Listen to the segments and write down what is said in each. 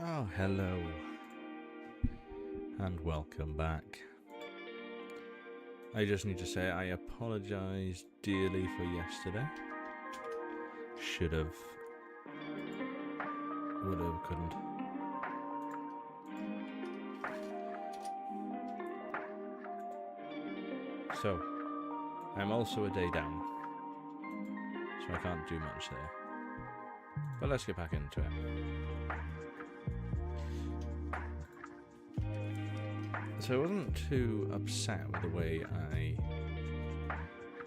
Oh, hello, and welcome back. I just need to say I apologise dearly for yesterday. Should have, would have, couldn't. So, I'm also a day down, so I can't do much there. But let's get back into it. So I wasn't too upset with the way I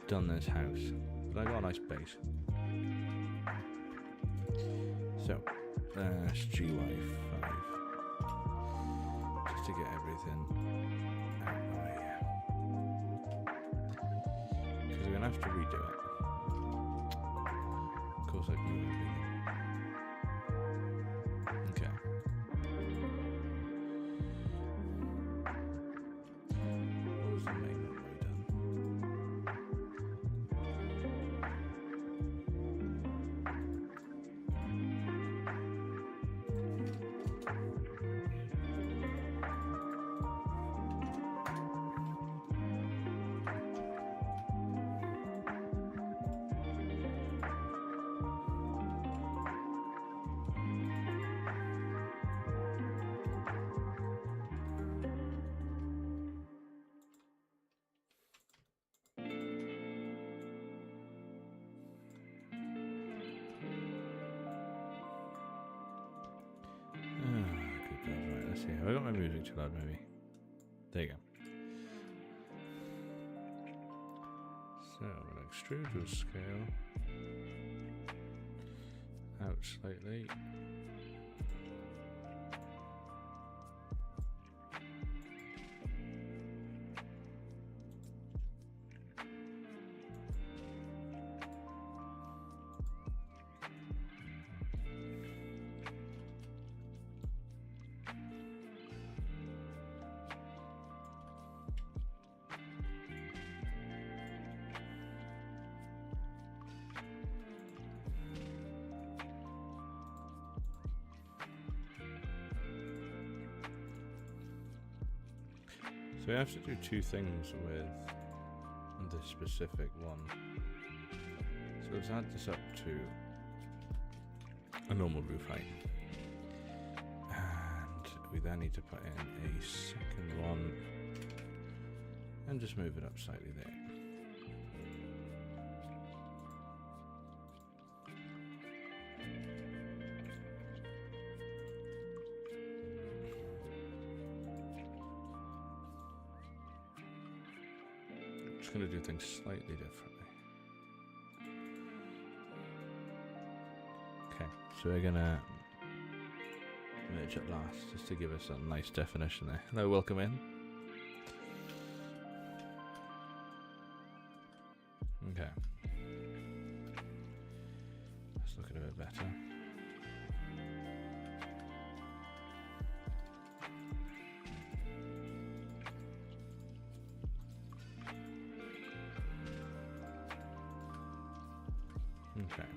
done this house, but I got a nice base. So, SGY5, just to get everything out of the way, because we're going to have to redo it. Of course I can do everything. Okay. What was the main one we done? Good God, right, let's see. Have I got my music too loud, maybe? There you go. So, I'm going to extrude to scale. Out slightly. So we have to do two things with this specific one. So let's add this up to a normal roof height. And we then need to put in a second one and just move it up slightly there. Going to do things slightly differently. Okay, so we're gonna merge at last just to give us a nice definition there. Hello, welcome in. Okay, that's looking a bit better. Okay,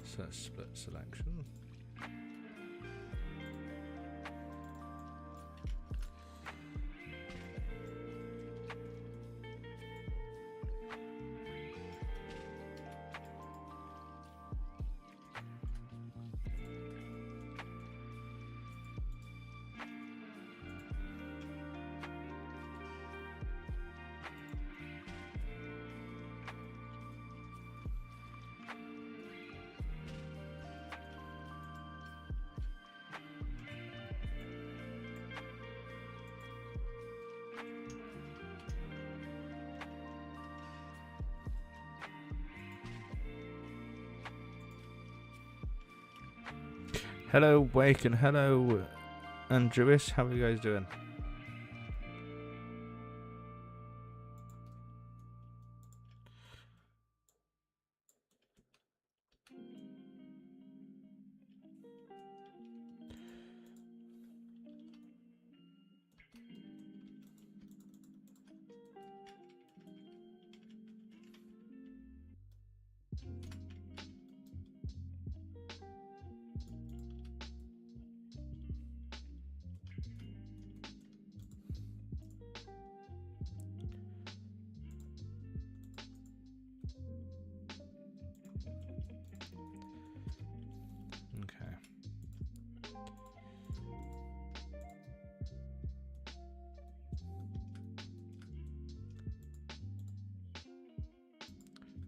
so let's split selection. Hello, Wake, and hello, Andrewis. How are you guys doing?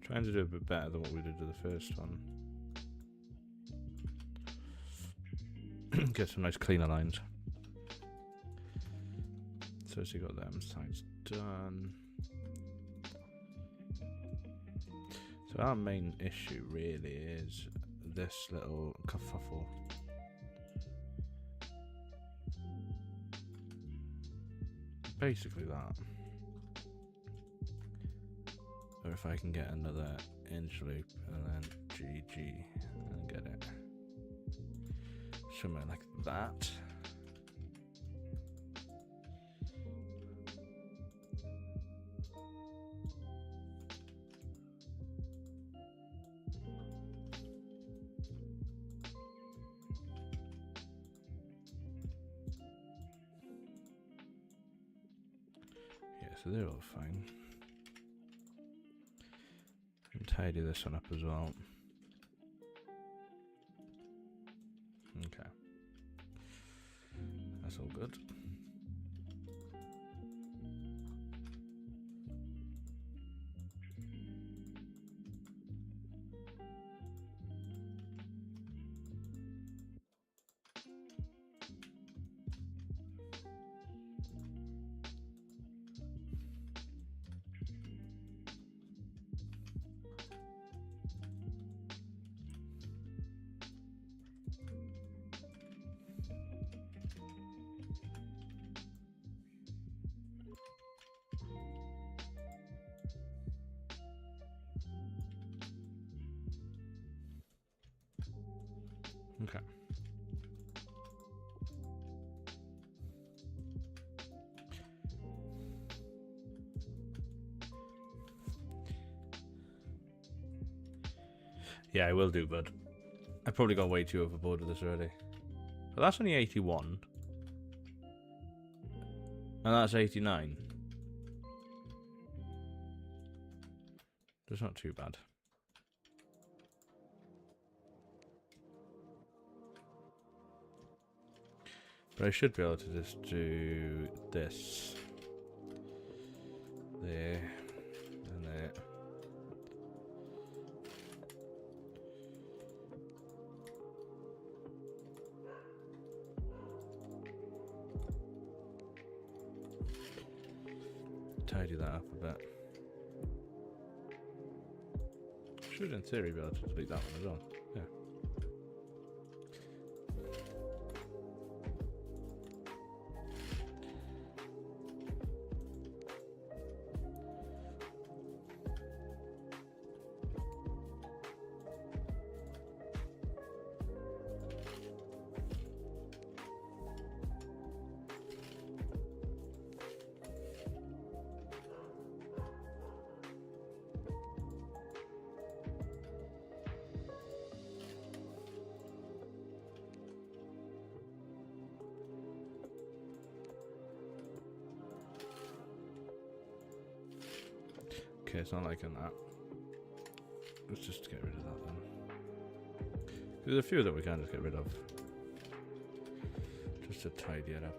Trying to do a bit better than what we did to the first one. Get some nice cleaner lines. So you got them sides done. So our main issue really is this little kerfuffle. Basically that. Or if I can get another inch loop and then GG and get it somewhere like that. Yeah, so they're all fine. And tidy this one up as well. Okay. That's all good. Okay. Yeah, I will do, bud. I probably got way too overboard with this already. But that's only 81. And that's 89. That's not too bad. But I should be able to just do this. There. And there. Tidy that up a bit. Should in theory be able to delete that one as well. Yeah. Okay, it's not liking that. Let's just get rid of that then. There's a few that we can just get rid of. Just to tidy it up.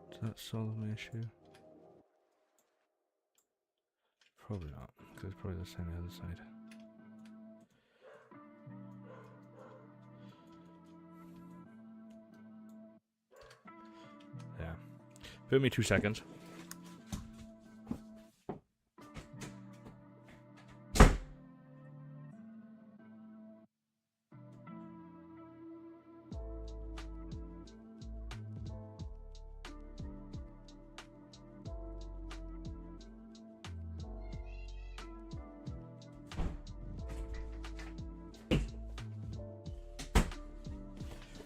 Does that solve my issue? Probably not, because it's probably the same on the other side. Yeah. Give me 2 seconds.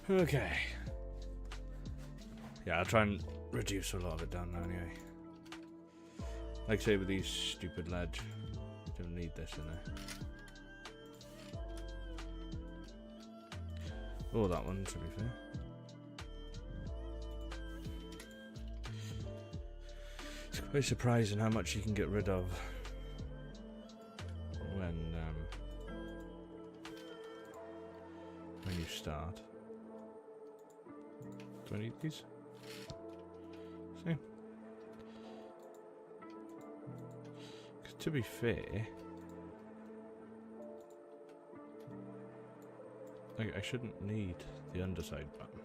Okay. Yeah, I'll try and reduce a lot of it down now anyway. Like I say with these stupid ledge, you don't need this in there. Oh, that one, to be fair. It's quite surprising how much you can get rid of when you start. Do I need these? See? 'Cause to be fair, I shouldn't need the underside button.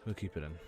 We'll keep it in.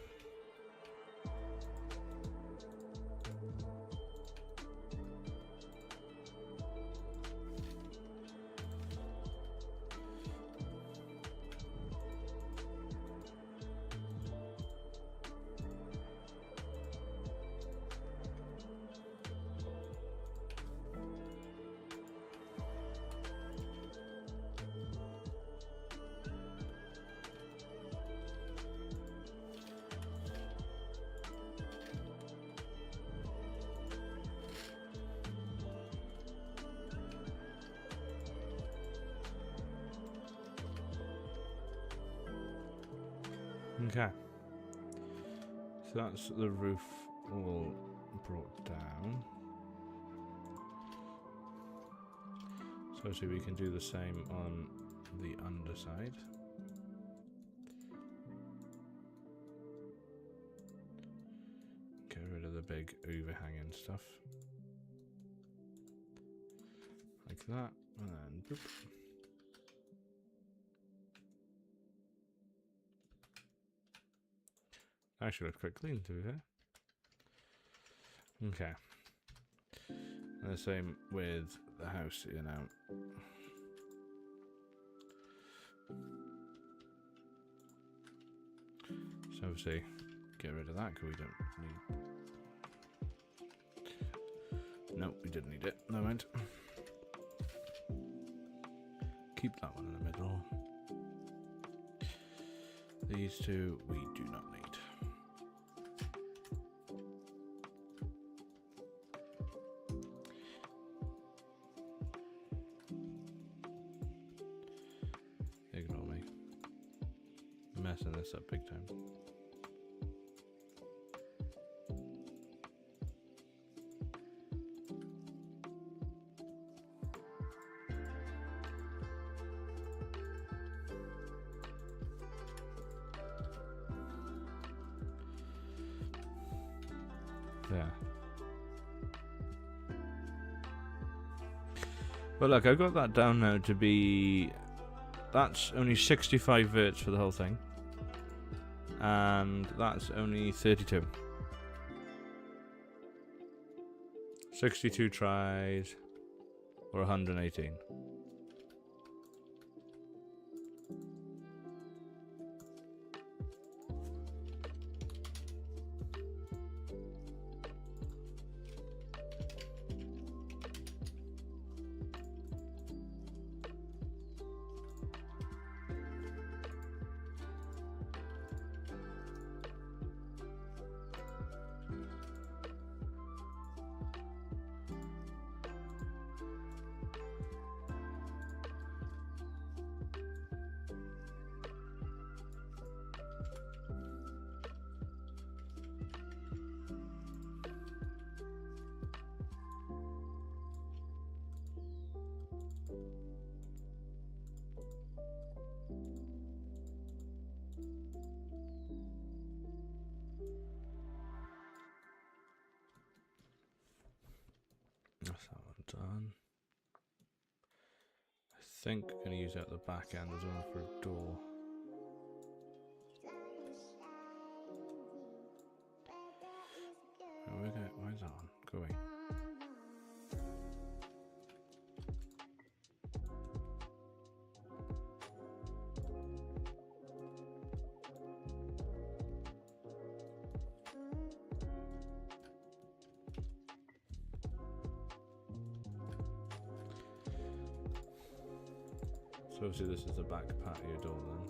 Okay, so that's the roof all brought down. So see, we can do the same on the underside. Get rid of the big overhanging stuff. Like that, and then boop. Actually, looks quite clean to be fair. Okay. And the same with the house here now. So obviously, get rid of that because we don't need. No, we didn't need it. No mind. Keep that one in the middle. These two we do not need. Ignore me. I'm messing this up big time. Yeah. But look, I've got that down now to be... That's only 65 verts for the whole thing. And that's only 32. 62 tries or 118. That's that one done. I think I'm going to use out the back end as well for a door. Where's that on? Go away. So obviously this is the back patio door then.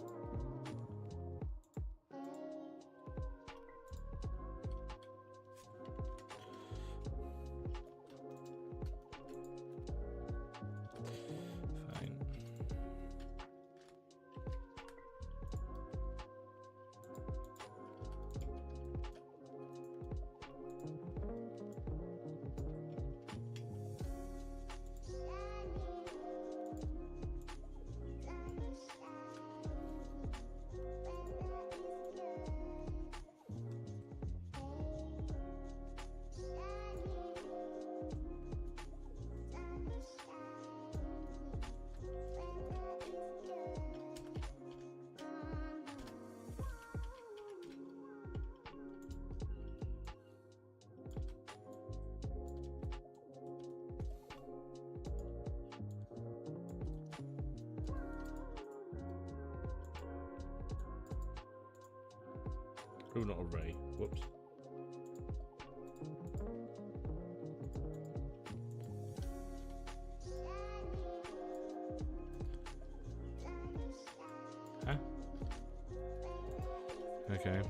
Oh, not array. Whoops. Huh? Okay.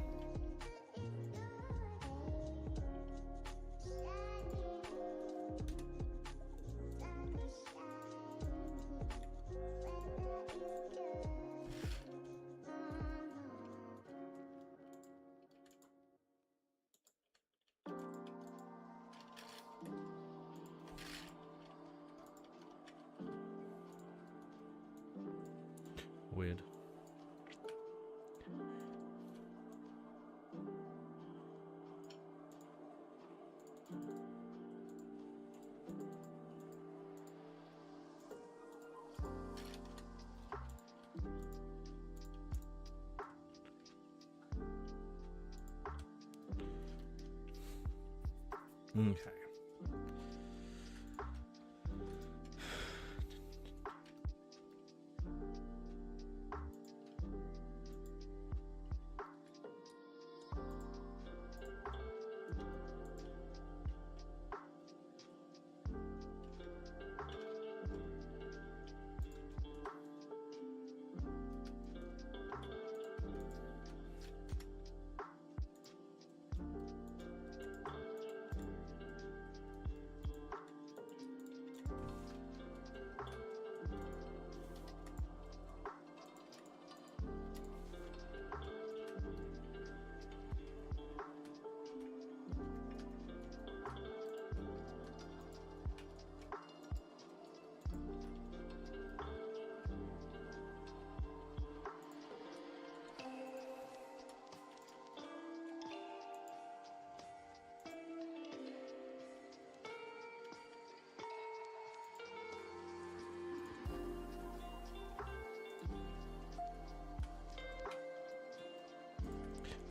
Weird. Okay.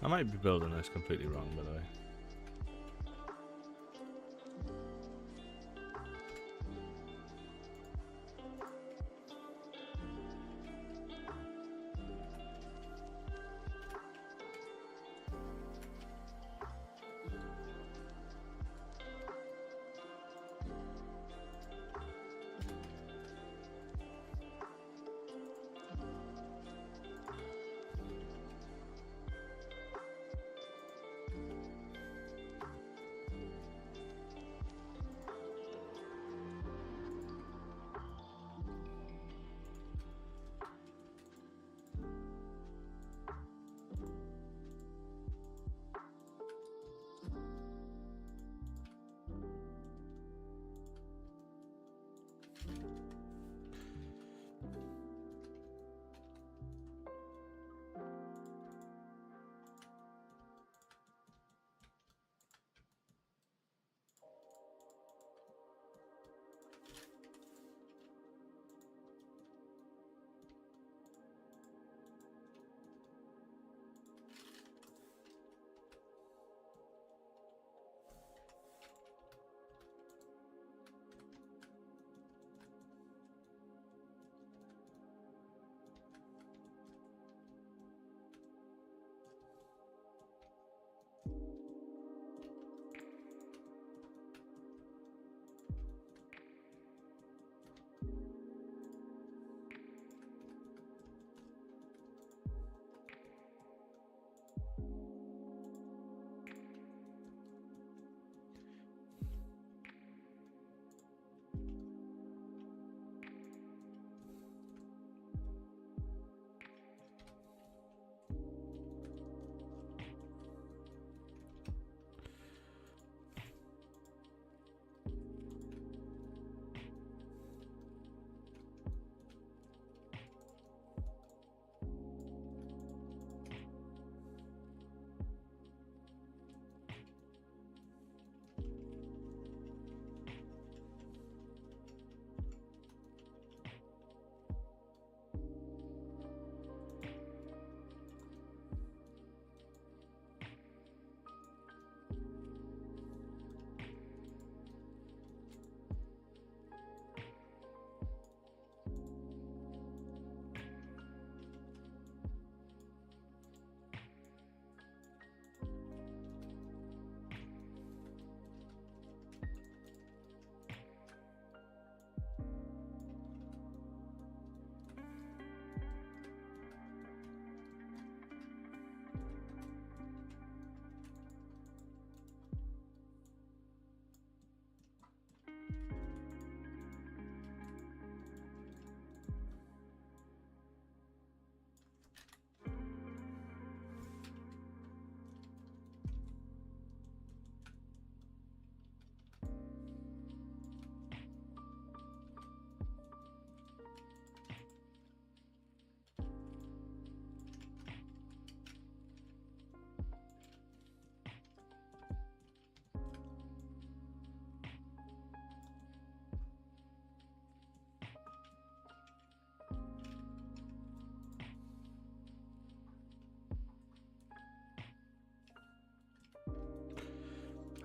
I might be building this completely wrong, by the way.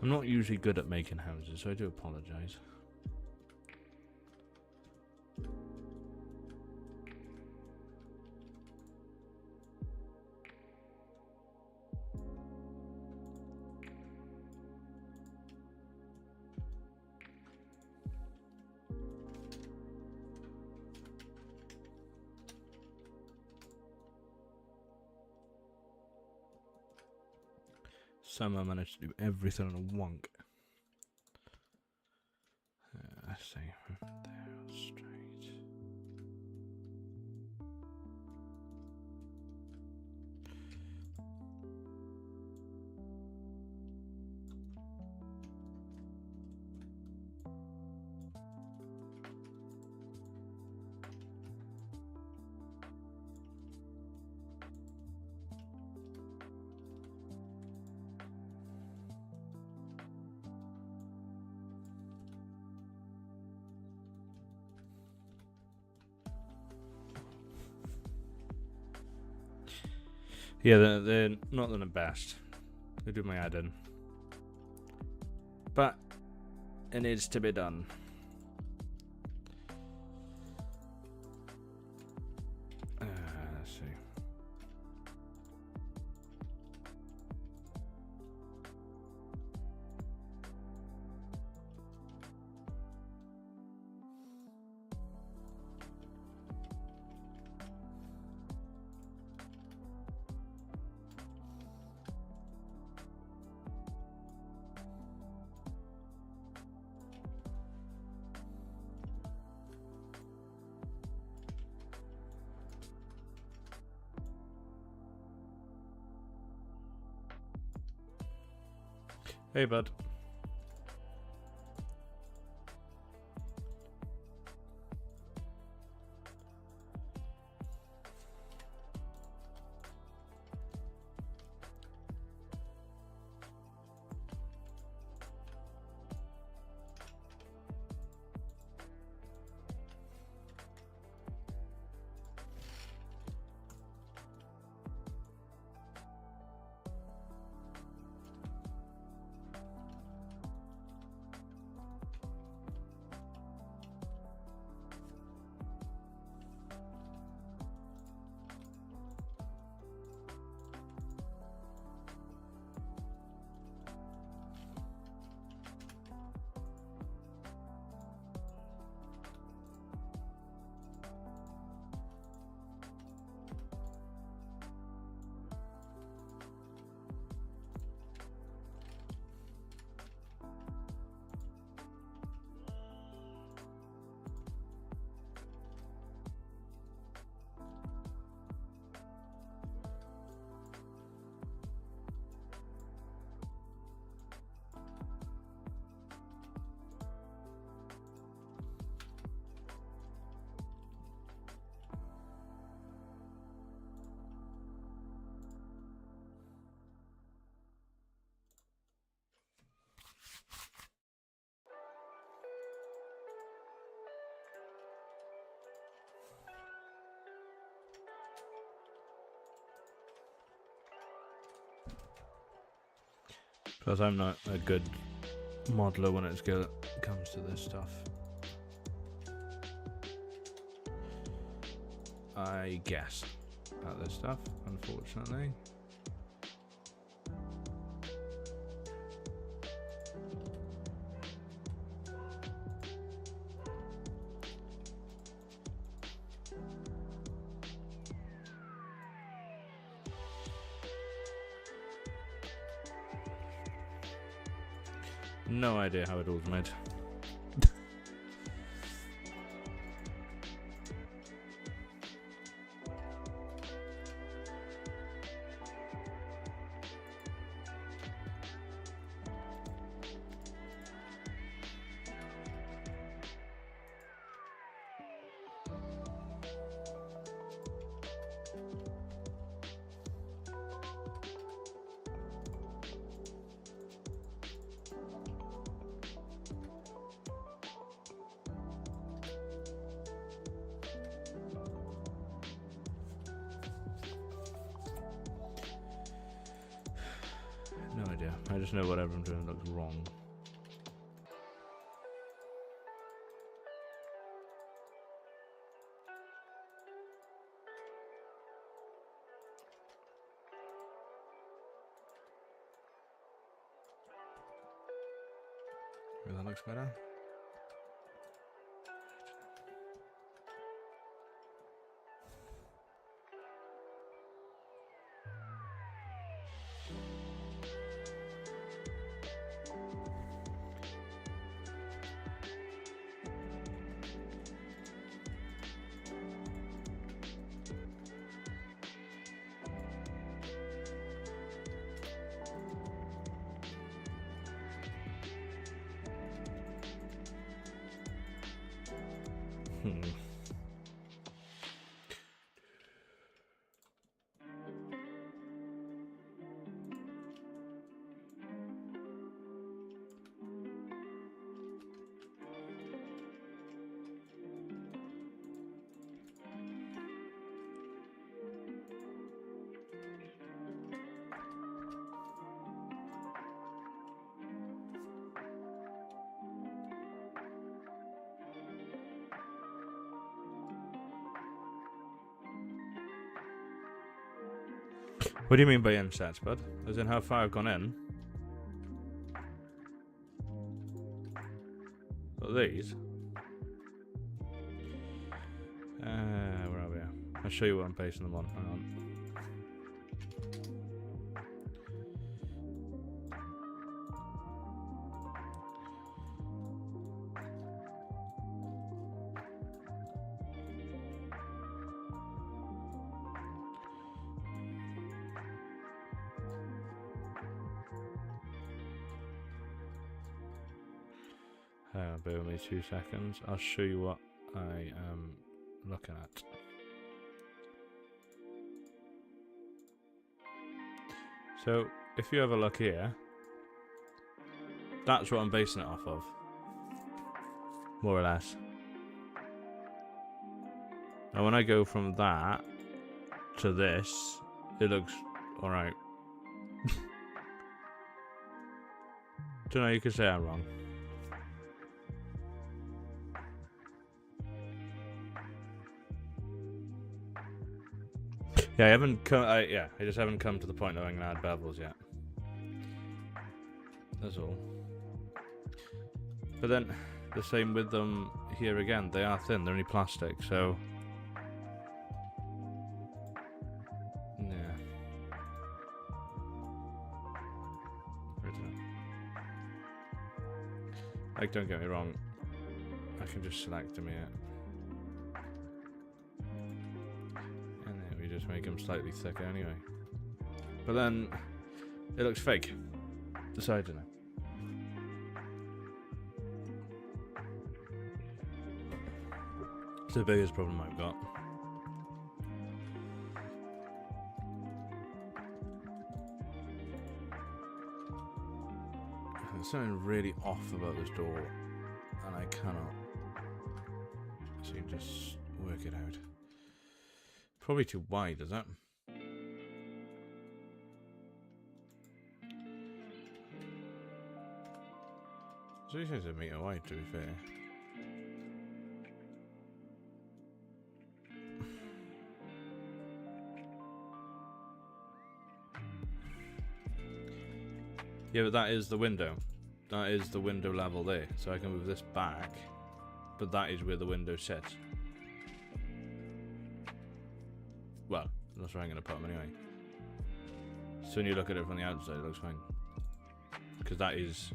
I'm not usually good at making houses, so I do apologise. Somehow managed to do everything in a wonk. Let's see, from there straight. Yeah, they're not the best. They do my add in. But it needs to be done. Let's see. Hey, bud. Because I'm not a good modeler when it comes to this stuff. I guess about this stuff, unfortunately. No idea how it all's made. idea. I just know whatever I'm doing looks wrong. Maybe that looks better. What do you mean by in sets, bud? As in how far I've gone in? What are these? Where are we? I'll show you what I'm basing them on. Hang on. Bear with me 2 seconds. I'll show you what I am looking at. So, if you have a look here, that's what I'm basing it off of. More or less. Now when I go from that to this, it looks alright. Don't know, you could say I'm wrong. Yeah, I haven't come. I just haven't come to the point of I'm gonna add bevels yet. That's all. But then, the same with them here again. They are thin. They're only plastic, so yeah. Like, don't get me wrong. I can just select them here. Just make them slightly thicker anyway. But then it looks fake. So I don't know. It's the biggest problem I've got. There's something really off about this door, and I cannot seem to just work it out. Probably too wide, is it? So he says a metre wide, to be fair. Yeah, but that is the window. That is the window level there. So I can move this back, but that is where the window sits. Well, that's where I'm going to put them anyway. So when you look at it from the outside, it looks fine. Because that is...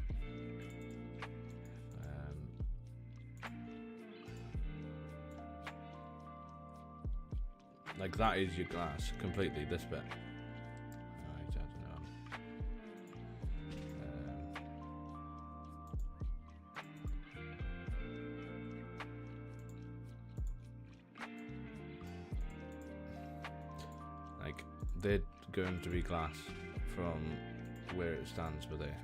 like, that is your glass, completely, this bit. I don't know. Like, they're going to be glass from where it stands, but there.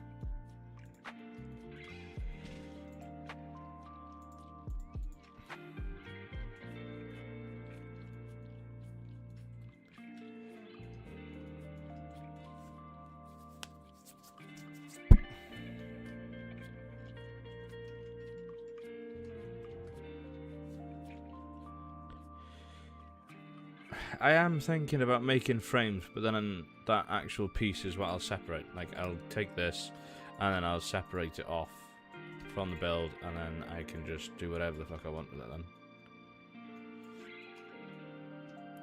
I am thinking about making frames, but then that actual piece is what I'll separate. Like, I'll take this, and then I'll separate it off from the build, and then I can just do whatever the fuck I want with it then.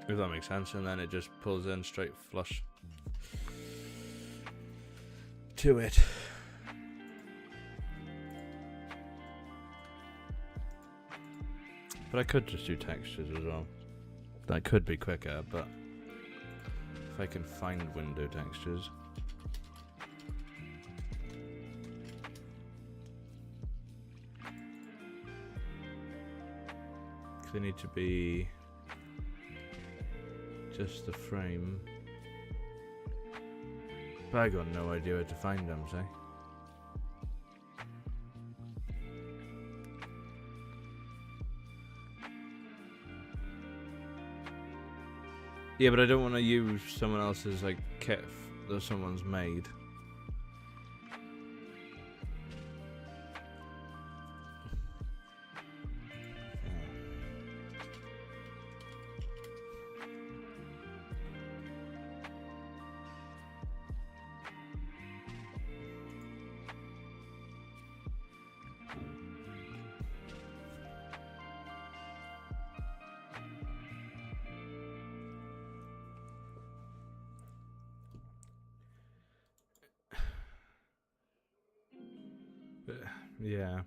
If that makes sense, and then it just pulls in straight flush to it. But I could just do textures as well. That could be quicker, but if I can find window textures. They need to be just the frame. But I got no idea where to find them, say. Yeah, but I don't want to use someone else's like kit that someone's made. Yeah.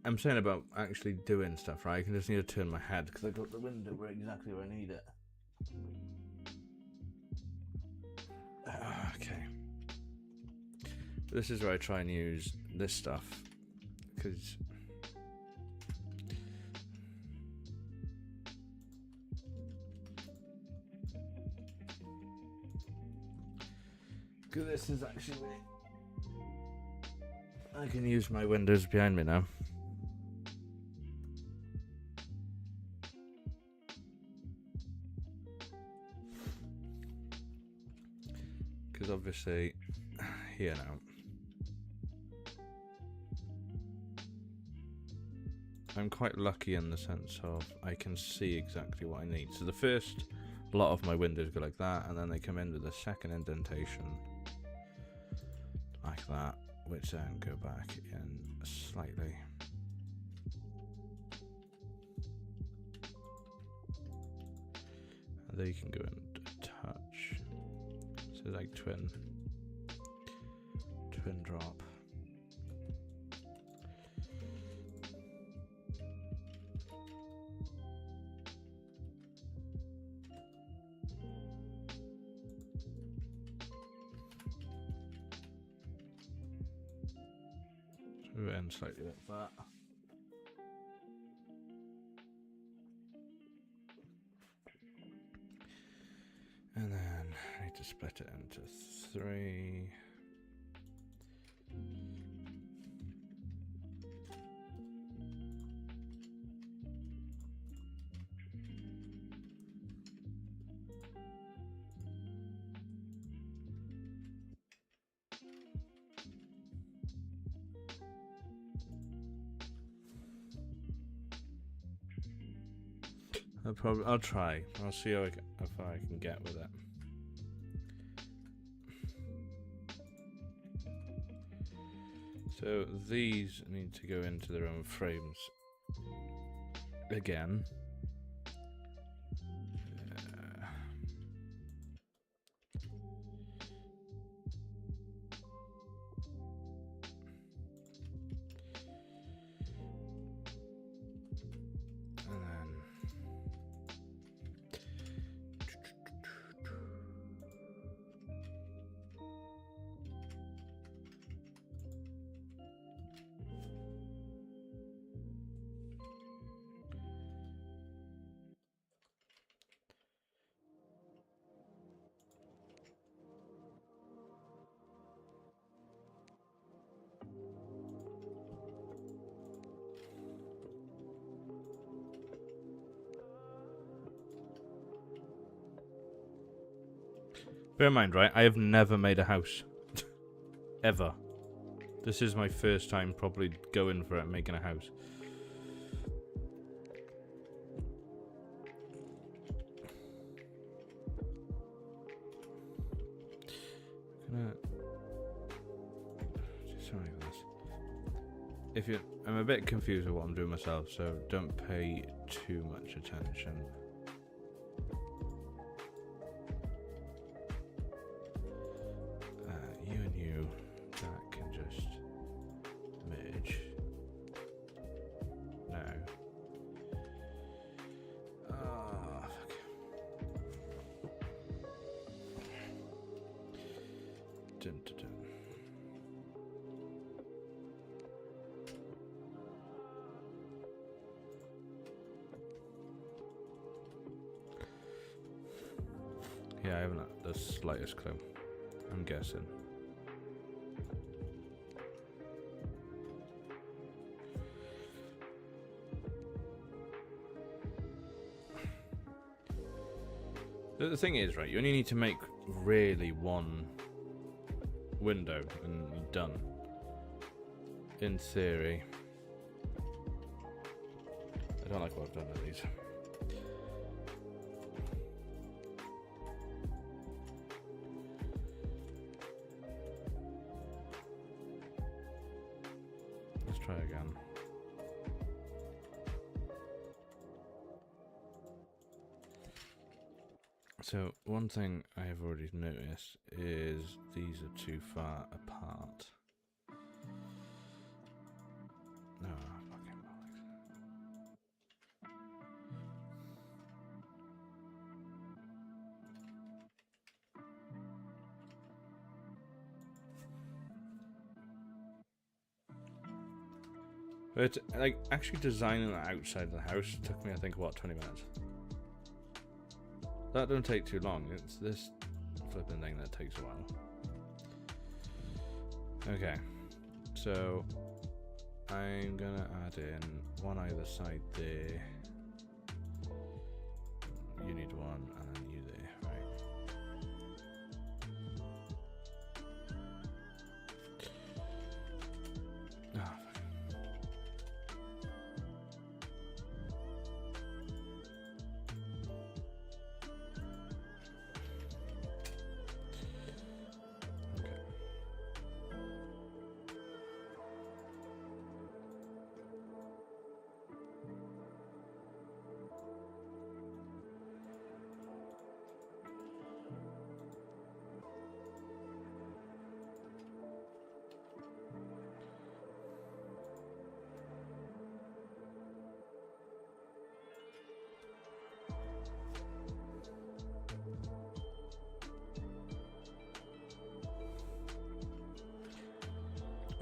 I'm saying about actually doing stuff, right? I can just need to turn my head because I got the window exactly where I need it. Okay. This is where I try and use this stuff because this is actually I can use my windows behind me now. Because obviously here now I'm quite lucky in the sense of I can see exactly what I need. So the first lot of my windows go like that, and then they come in with a second indentation like that, which then go back in slightly. And there you can go in a touch. So like twin drop. And slightly like that. And then I need to split it into 3. I'll try. I'll see how far I can get with it. So these need to go into their own frames again. Bear in mind, right, I have never made a house. Ever. This is my first time probably going for it and making a house. I'm a bit confused with what I'm doing myself, so don't pay too much attention. You and you, that can just merge. No. Oh, fuck. Dun, dun, dun. Yeah, I haven't the slightest clue. I'm guessing. The thing is, right, you only need to make really one window and you're done. In theory. I don't like what I've done with these. Let's try again. So one thing I have already noticed is these are too far apart. No, fucking bollocks. But like actually designing the outside of the house took me, I think, what, 20 minutes. That don't take too long. It's this flipping thing that takes a while. Okay, so I'm gonna add in one either side there. You need one, and you there, right? Ah,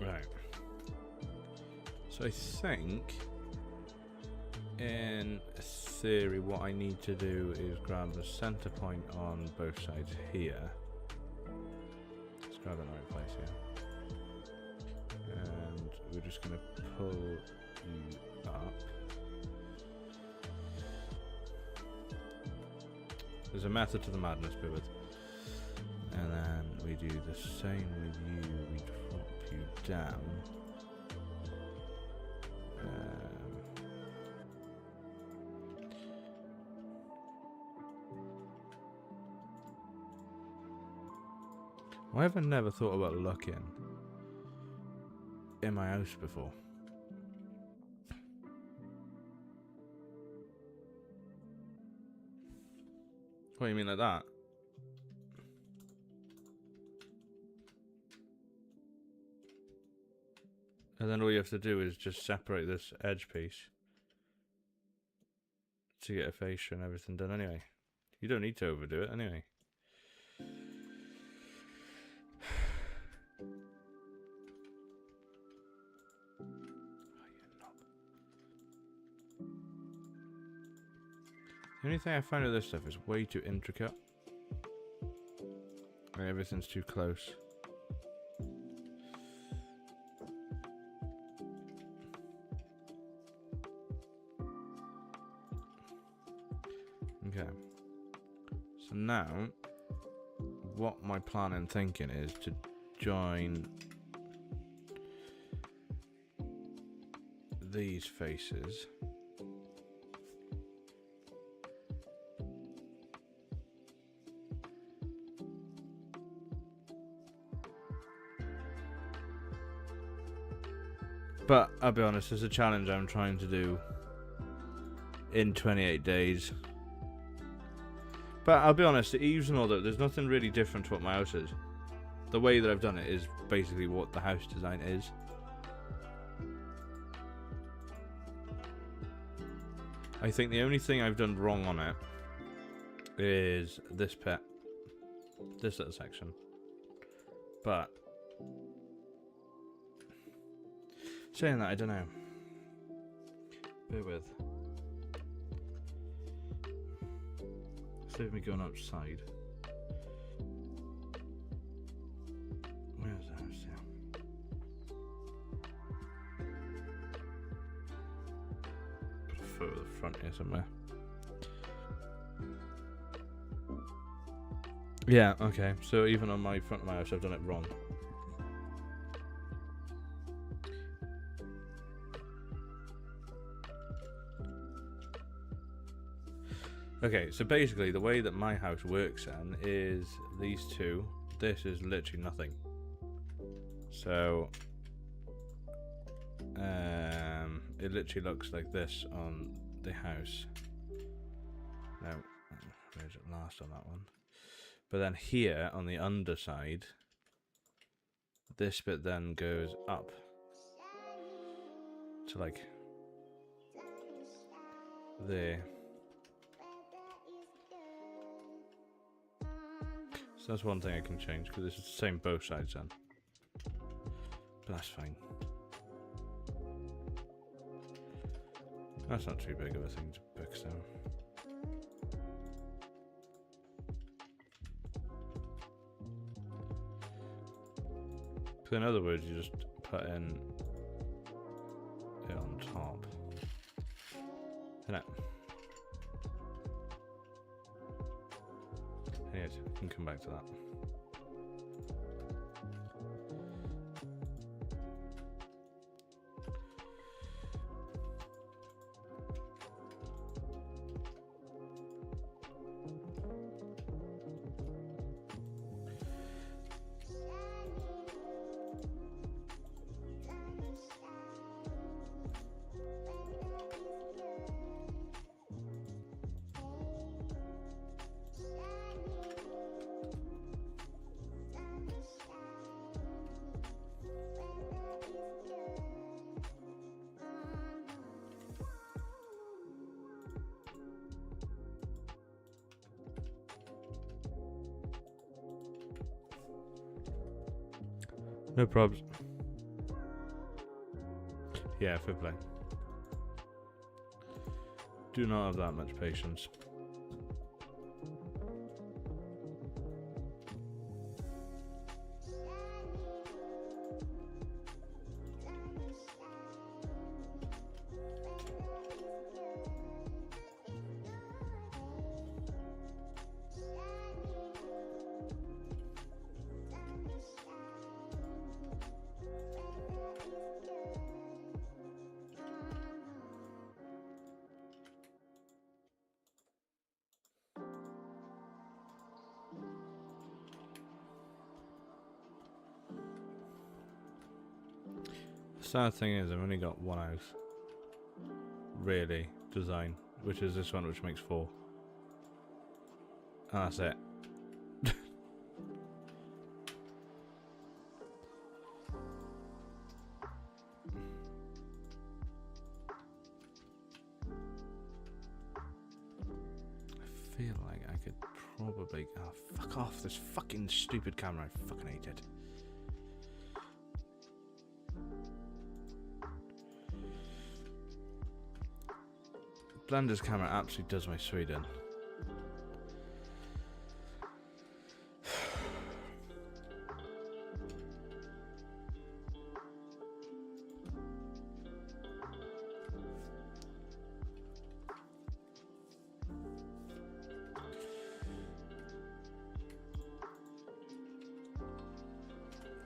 right. So I think, in theory, what I need to do is grab the center point on both sides here. Let's grab it in the right place here. And we're just going to pull you up. There's a method to the madness, bear with. And then we do the same with you. We drop you down. Why have I never thought about looking in my house before? What do you mean like that? And then all you have to do is just separate this edge piece to get a fascia and everything done anyway. You don't need to overdo it anyway. The only thing I find with this stuff is way too intricate. And everything's too close. Okay. So now, what my plan and thinking is to join these faces. But I'll be honest, it's a challenge I'm trying to do in 28 days. But I'll be honest, even though there's nothing really different to what my house is. The way that I've done it is basically what the house design is. I think the only thing I've done wrong on it is this bit. This little section. But saying that, I don't know. Bear with. Instead of me going outside. Where's the house here? Put a photo of the front here somewhere. Yeah, okay. So even on my front of my house, I've done it wrong. Okay, so basically the way that my house works then is these two. This is literally nothing. So it literally looks like this on the house. Now, where's it last on that one? But then here on the underside, this bit then goes up to like there. So that's one thing I can change because it's the same both sides then. But that's fine. That's not too big of a thing to fix though. So in other words, you just put in it on top. Isn't it? Anyways, we can come back to that. No probs. Yeah, fair play. Do not have that much patience. The sad thing is I've only got one house, really, design, which is this one, which makes 4. And that's it. I feel like I could probably... Oh, fuck off this fucking stupid camera, I fucking hate it. Blender's camera absolutely does my sweet in.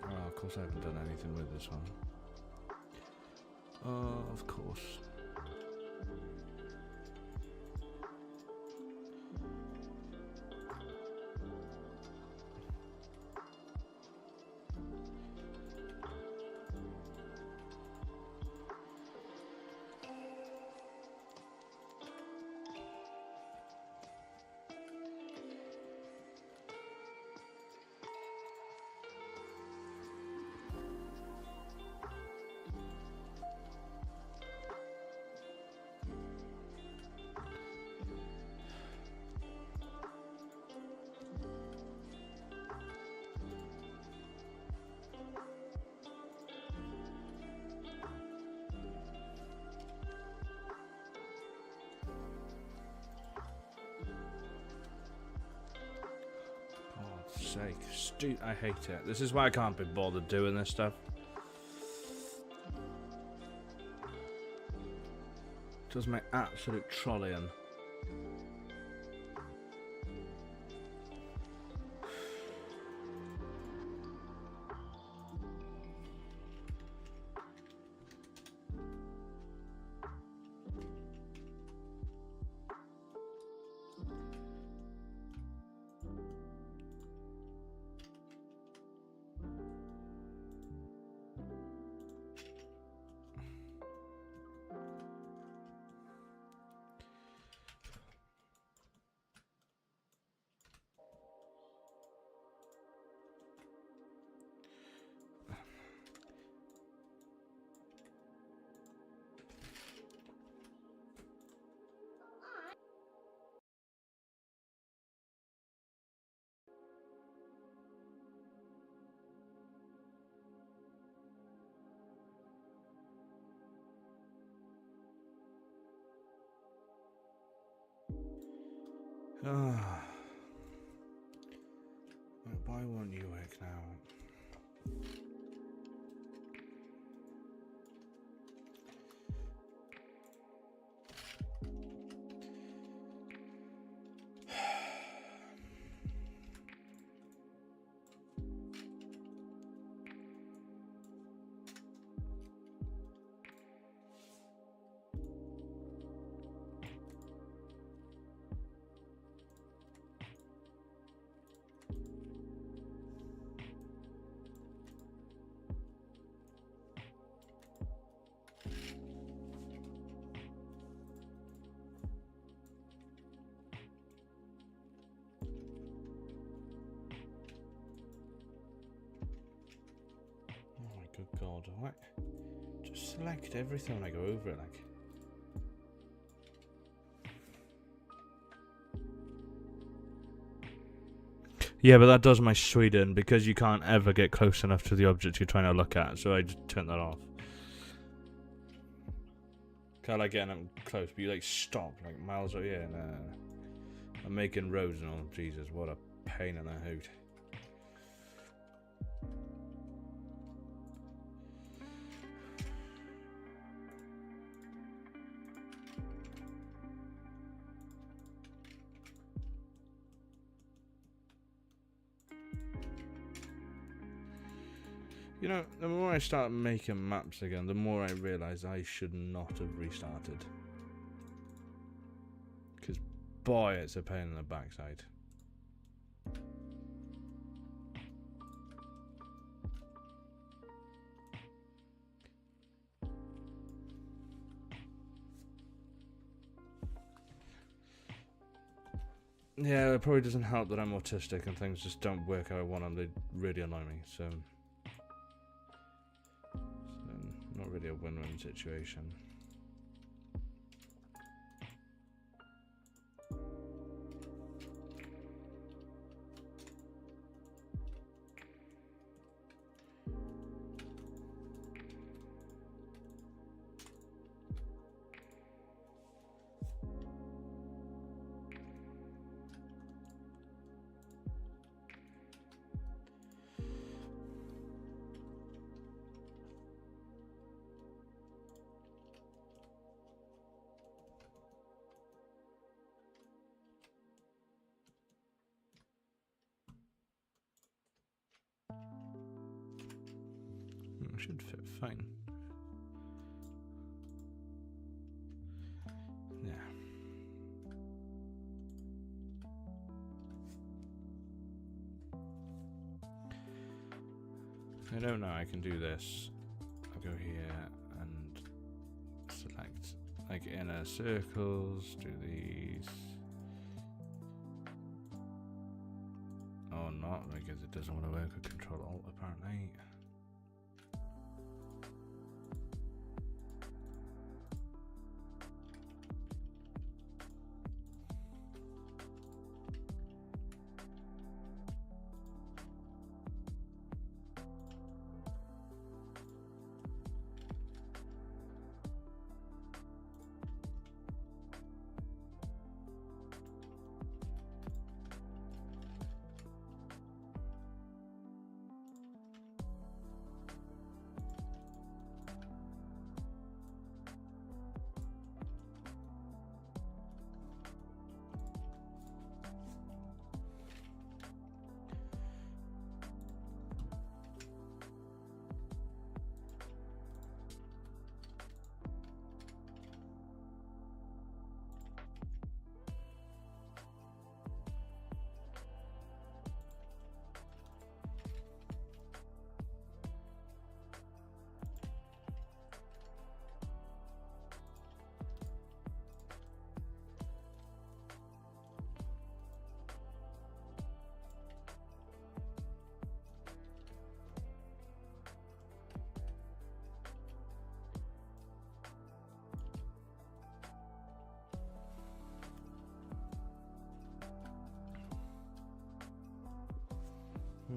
Oh, of course I haven't done anything with this one. Oh, of course. sake. I hate it. This is why I can't be bothered doing this stuff. Does my absolute trolleying. Why won't you work now? Good God, what? Just select everything when I go over it, like. Yeah, but that does my Sweden because you can't ever get close enough to the object you're trying to look at, so I just turn that off. Kinda like getting up close, but you like stop, like miles away, and I'm making roads and all. Jesus, what a pain in the hoot. You know, the more I start making maps again, the more I realise I should not have restarted. Because, boy, it's a pain in the backside. Yeah, it probably doesn't help that I'm autistic and things just don't work how I want them. They really annoy me, so not really a win-win situation. Should fit fine. Yeah. I don't know, I can do this. I'll go here and select like inner circles, do these. Oh, not because it doesn't want to work with Control Alt apparently.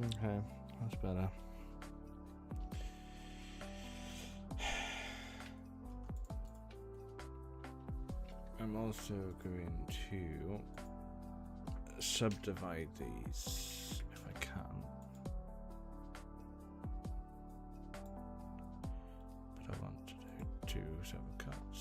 Okay, that's better. I'm also going to subdivide these if I can. But I want to do 2 separate cuts.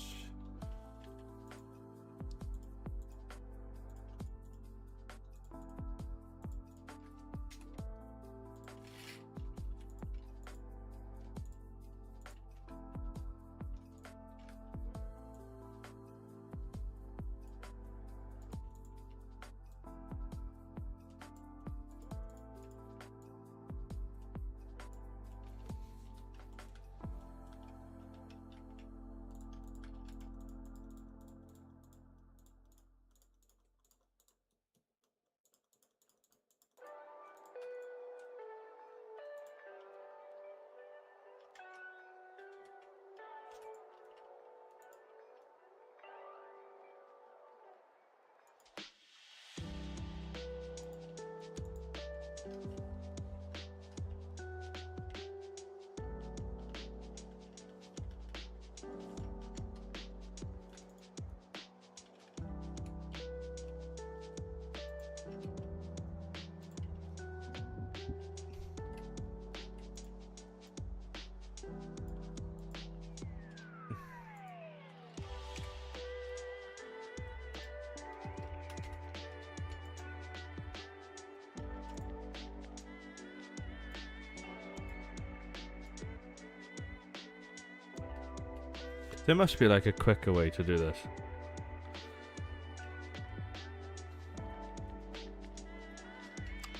There must be like a quicker way to do this.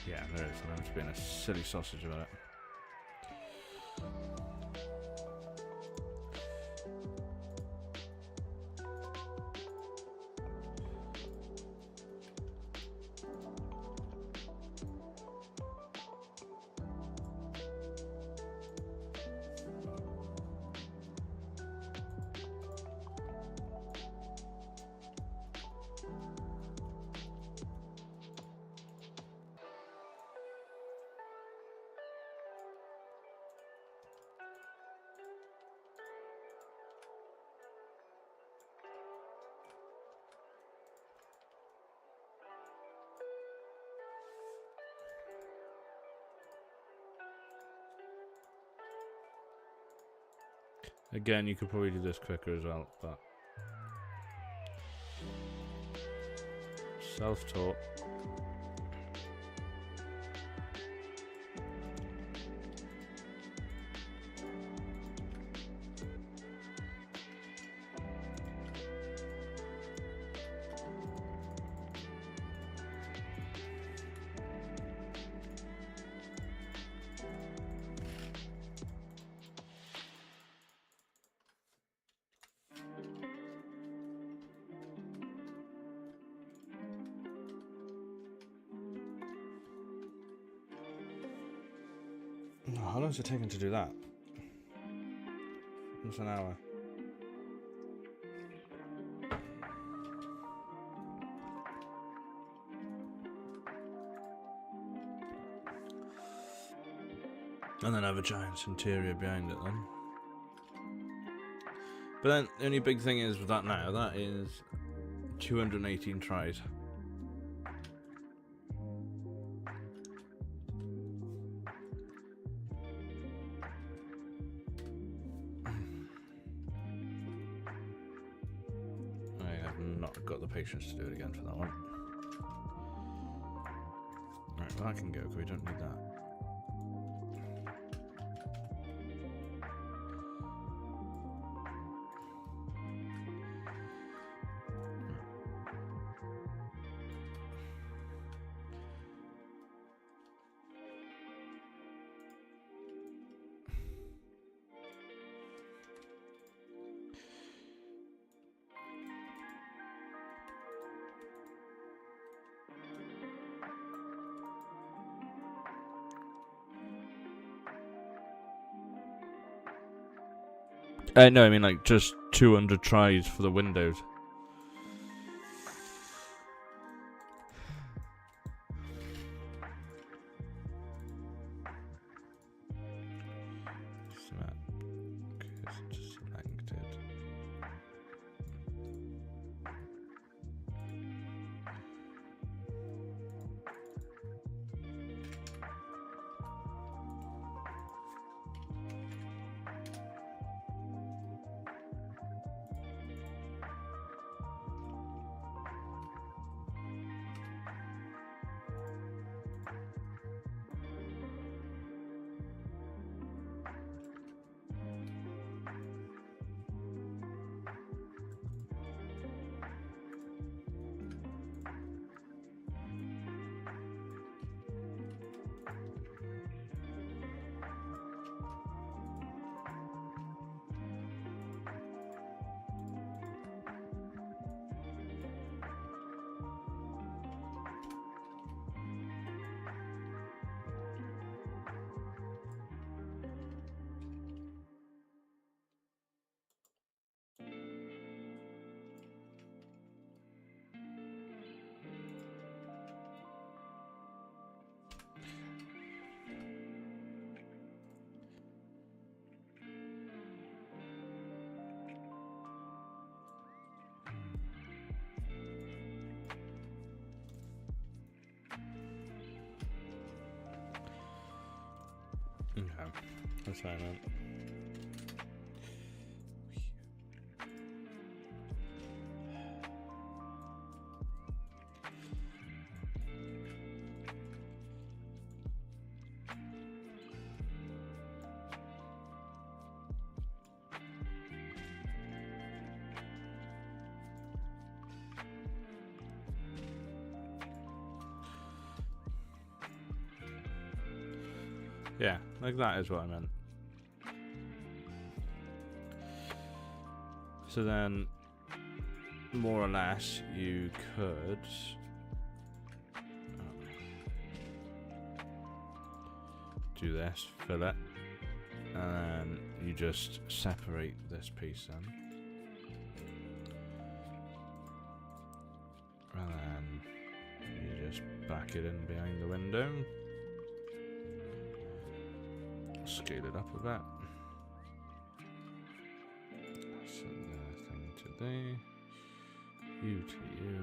Yeah, there is. I'm just being a silly sausage about it. Again, you could probably do this quicker as well, but self-taught. How long is it taking to do that? Almost an hour. And then have a giant interior behind it then. But then the only big thing is with that now, that is 218 tries. Got the patience to do it again for that one. Right, well that can go because we don't need that. No, I mean like just 200 tries for the windows. Okay, that's fine then. Yeah, like that is what I meant. So then, more or less, you could do this, fill it, and then you just separate this piece then. And then you just back it in behind the window. Scale it up a bit. So the thing to there. You to you.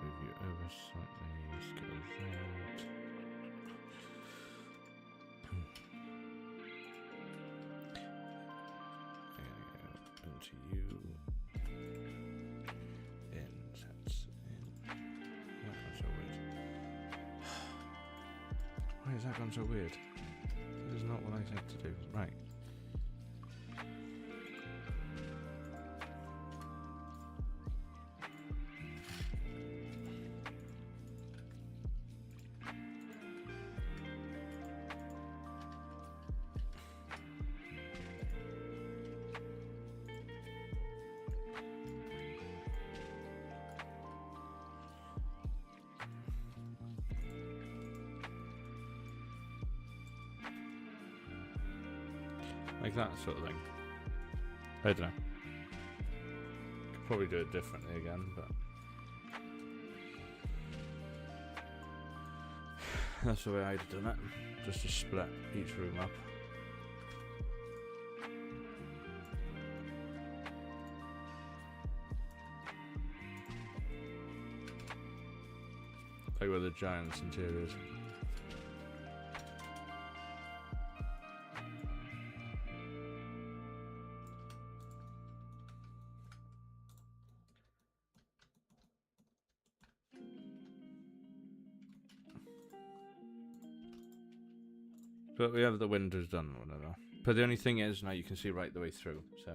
Move you over slightly. Scale that. Into you. In. Sets in. That gone so weird. Why has that gone so weird? This is not what I said to do. Right. Like that sort of thing. I don't know. Could probably do it differently again, but that's the way I'd have done it. Just to split each room up. Like with the giant's interiors. But we have the windows done or whatever. But the only thing is, now you can see right the way through, so...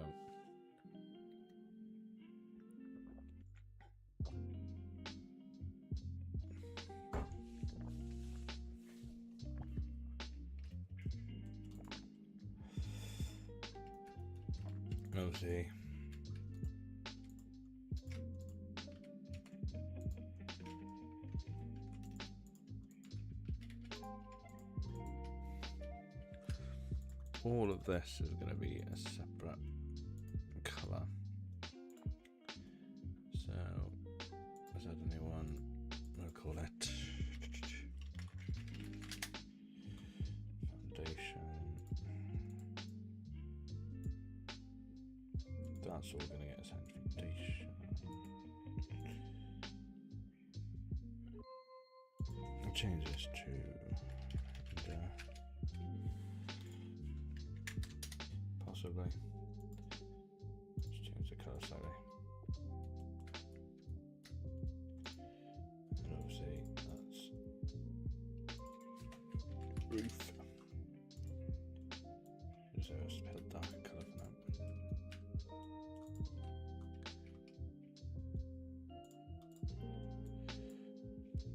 We'll see. All of this is going to be a separate colour. So, let's add a new one. We'll call it Foundation. That's all going to get assigned Foundation. I'll change this to possibly. Let's change the colour slightly. And obviously that's roof. So it's a bit darker colour for now.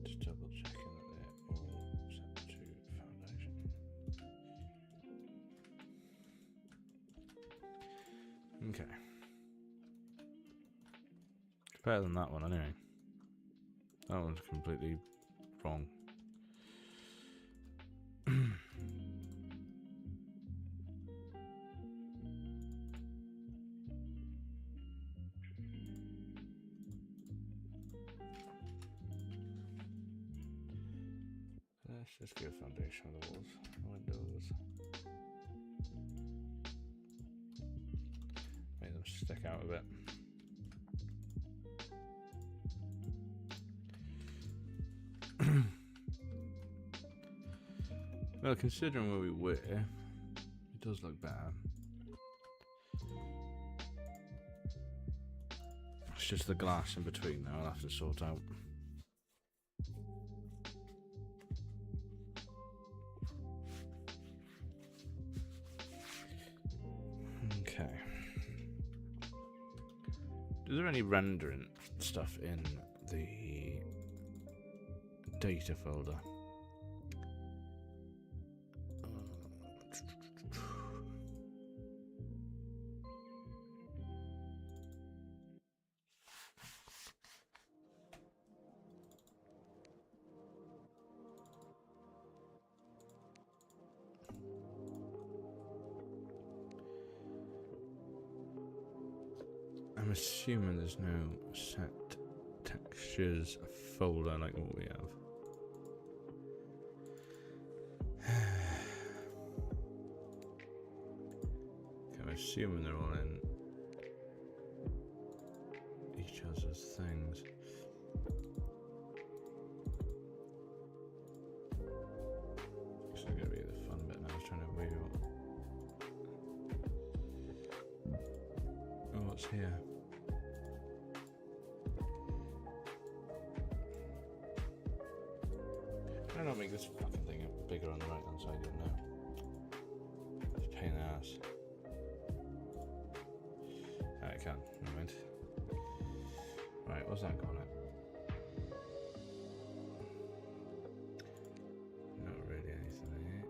Just double checking that they're all set to foundation. Okay. Better than that one anyway. That one's completely wrong. Let's just get a foundation on the walls, windows. Make them stick out a bit. Well, considering where we were, it does look better. It's just the glass in between now I'll have to sort out. Okay. Is there any rendering stuff in the data folder? I'm assuming there's no set textures folder like what we have. Okay, I'm assuming they're all in each other's things. This is gonna be the fun bit now. I was trying to weigh up. Oh, what's here? Why not make this fucking thing bigger on the right hand side? I don't know. It's a pain in the ass. I can, never mind. Right, what's that going at? Not really anything there.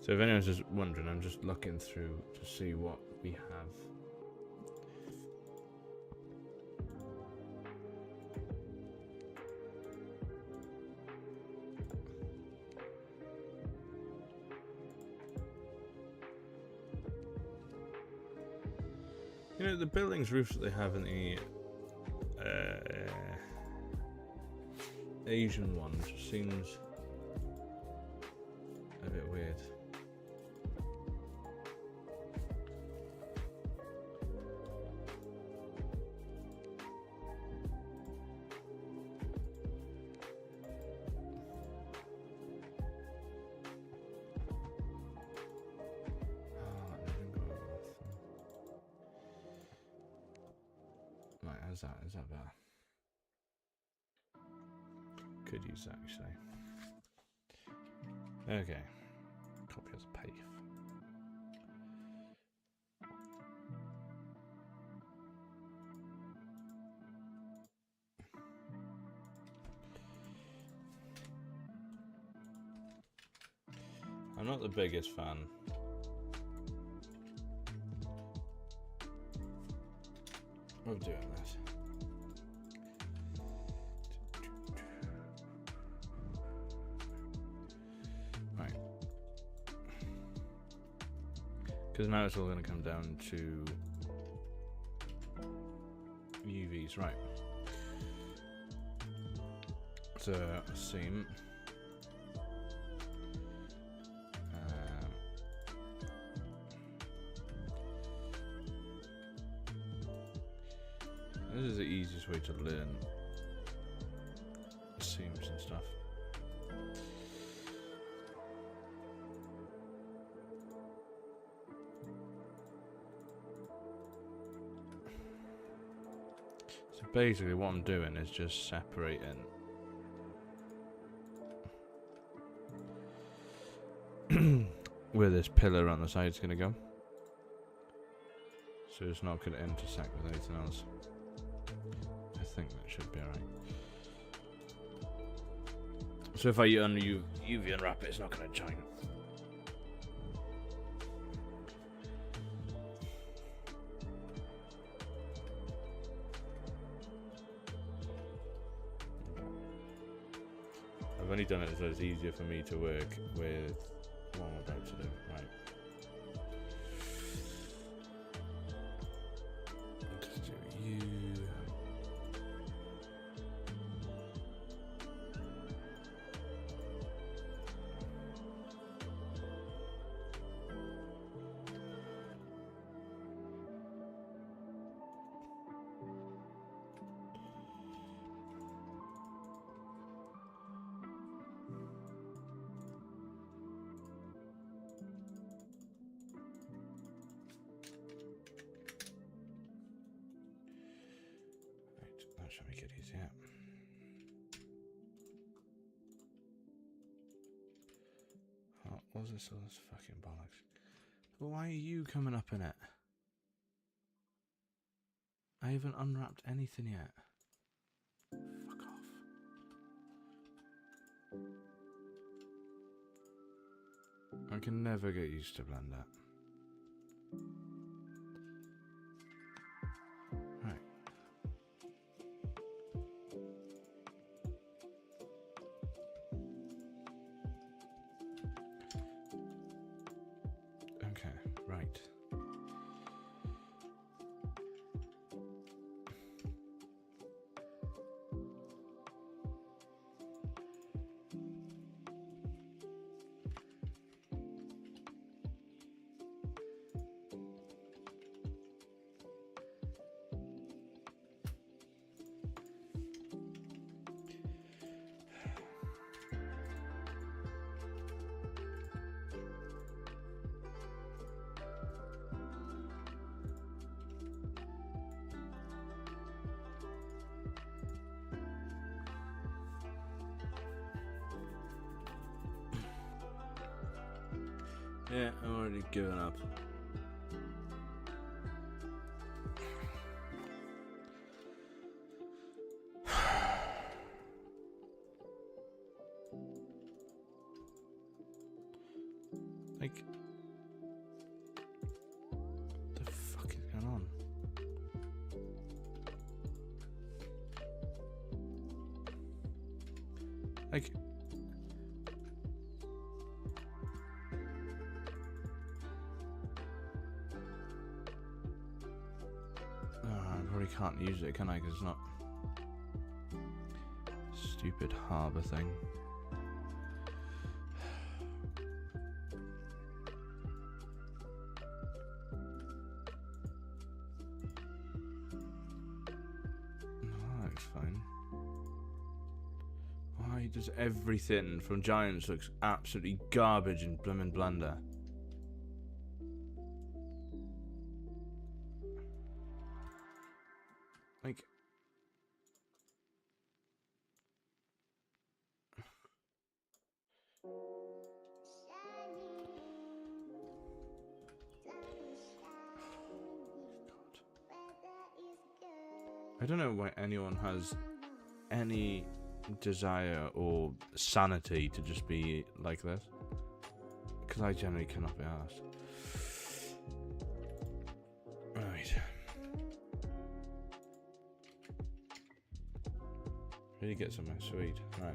So if anyone's just wondering, I'm just looking through to see what we have. You know, the building's roofs that they have in the Asian ones seems a bit weird. Is that better? Could use that actually. Okay. Copy as a paste. I'm not the biggest fan of doing this. Because now it's all going to come down to UVs, right? So a seam. This is the easiest way to learn seams and stuff. So basically what I'm doing is just separating where this pillar on the side is going to go. So it's not going to intersect with anything else. I think that should be alright. So if I UV unwrap it, it's not going to join. I've only done it so it's easier for me to work with what I'm about to do. Right. Just do you. That should make it easier. Oh, what's this? All this fucking bollocks. Why are you coming up in it? I haven't unwrapped anything yet. Fuck off. I can never get used to Blender. Right. Okay, right. Yeah, I'm already given up. Like, what the fuck is going on? Like, I probably can't use it, can I? Because it's not stupid harbour thing. No, it's fine. Why does everything from Giants looks absolutely garbage in bloomin' Blender? Like, I don't know why anyone has any desire or sanity to just be like this, because I generally cannot be asked. Right. Really get somewhere sweet. Right.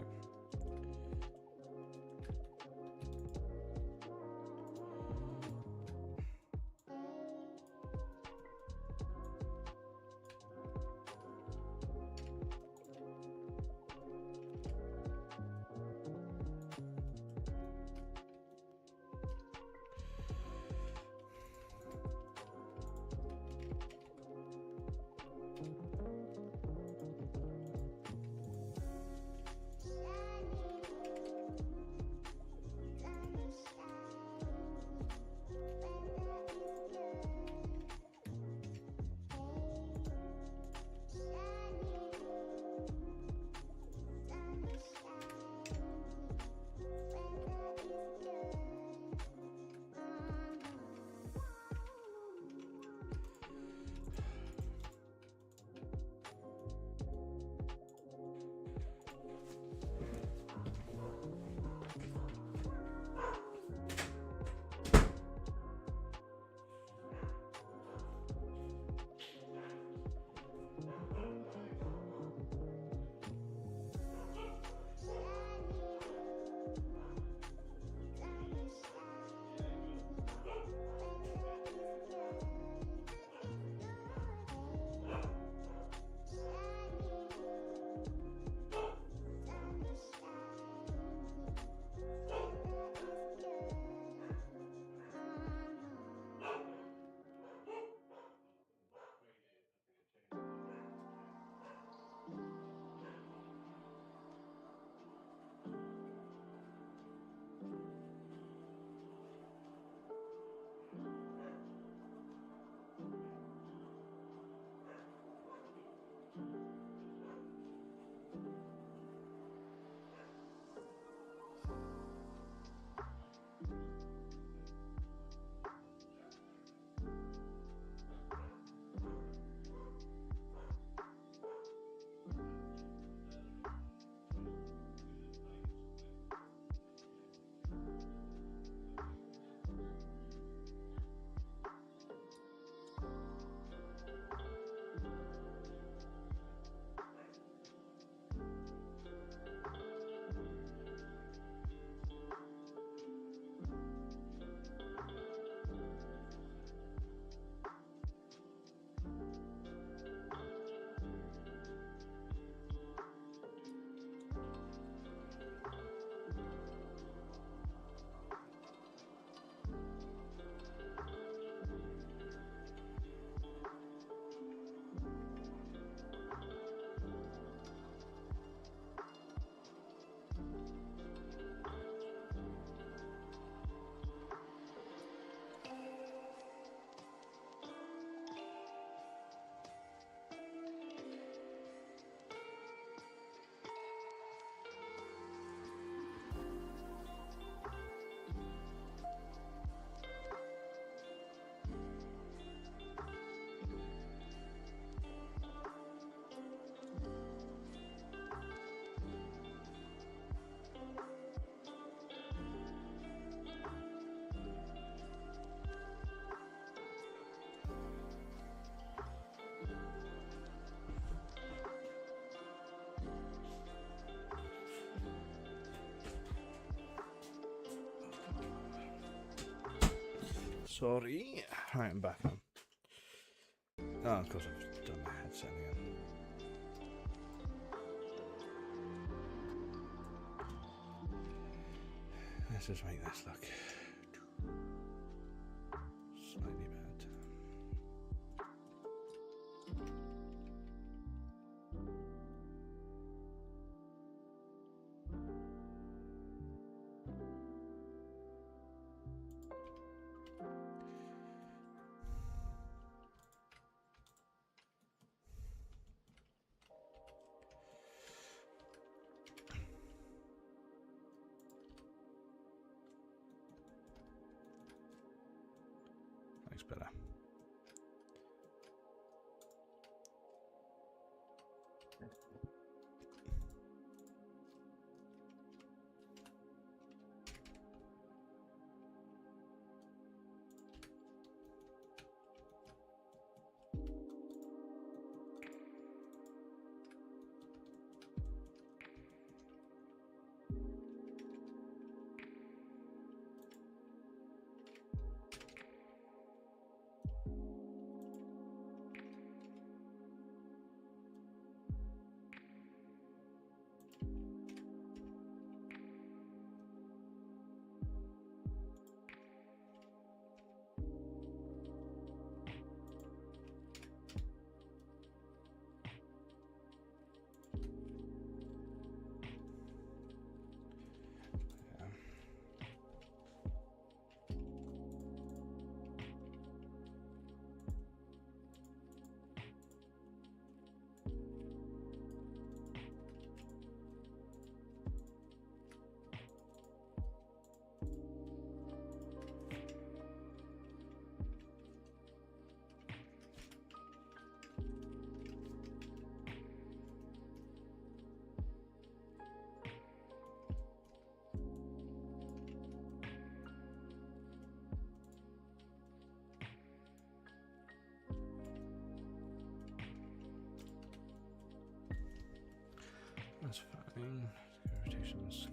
Sorry. Right, I'm back on. Oh, of course I've done my headset again. Let's just make this look slightly better. Looks better. That's fine. Rotation scale.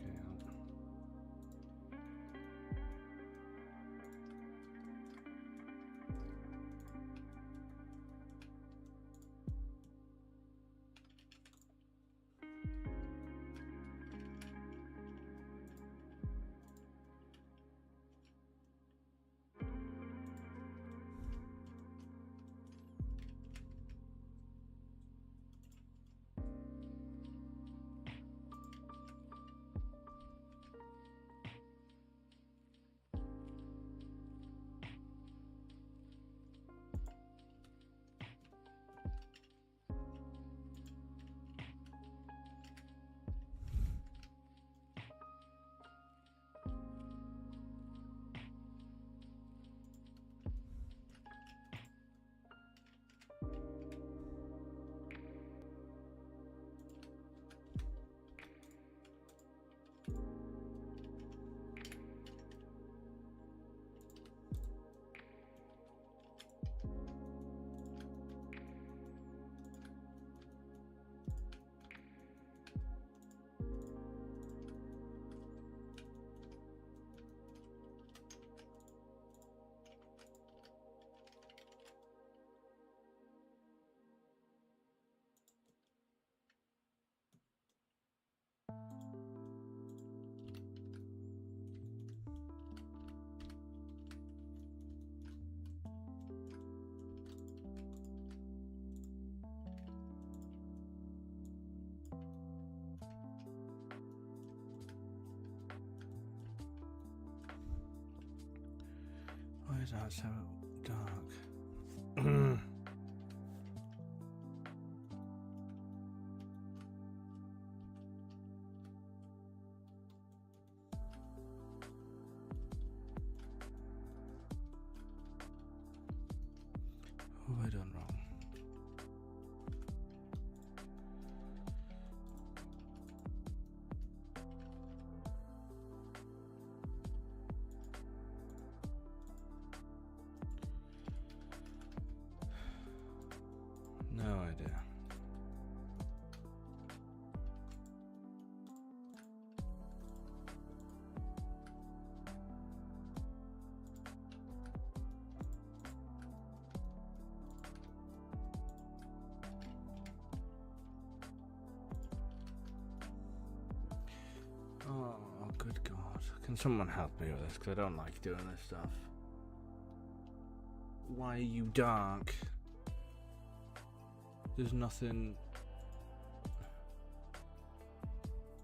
Why is that so dark? What have I done wrong? No idea. Can someone help me with this? Because I don't like doing this stuff. Why are you dark? There's nothing...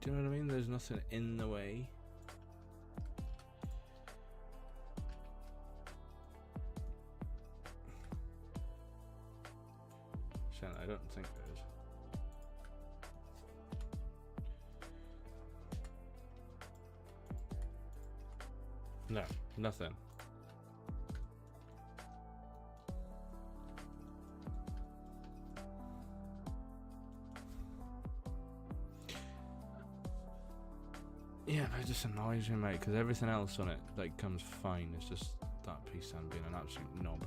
Do you know what I mean? There's nothing in the way. Shen, I don't think there is. No, nothing. Yeah, but it just annoys me, mate, because everything else on it, like, comes fine. It's just that piece I'm being an absolute knob.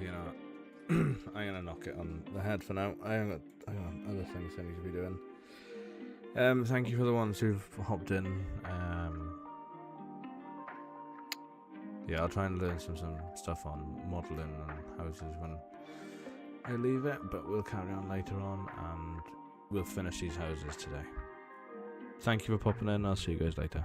You know, I'm gonna knock it on the head for now. I got other things I need to be doing. Thank you for the ones who've hopped in. Yeah, I'll try and learn some stuff on modelling and houses when I leave it, but we'll carry on later on and we'll finish these houses today. Thank you for popping in. I'll see you guys later.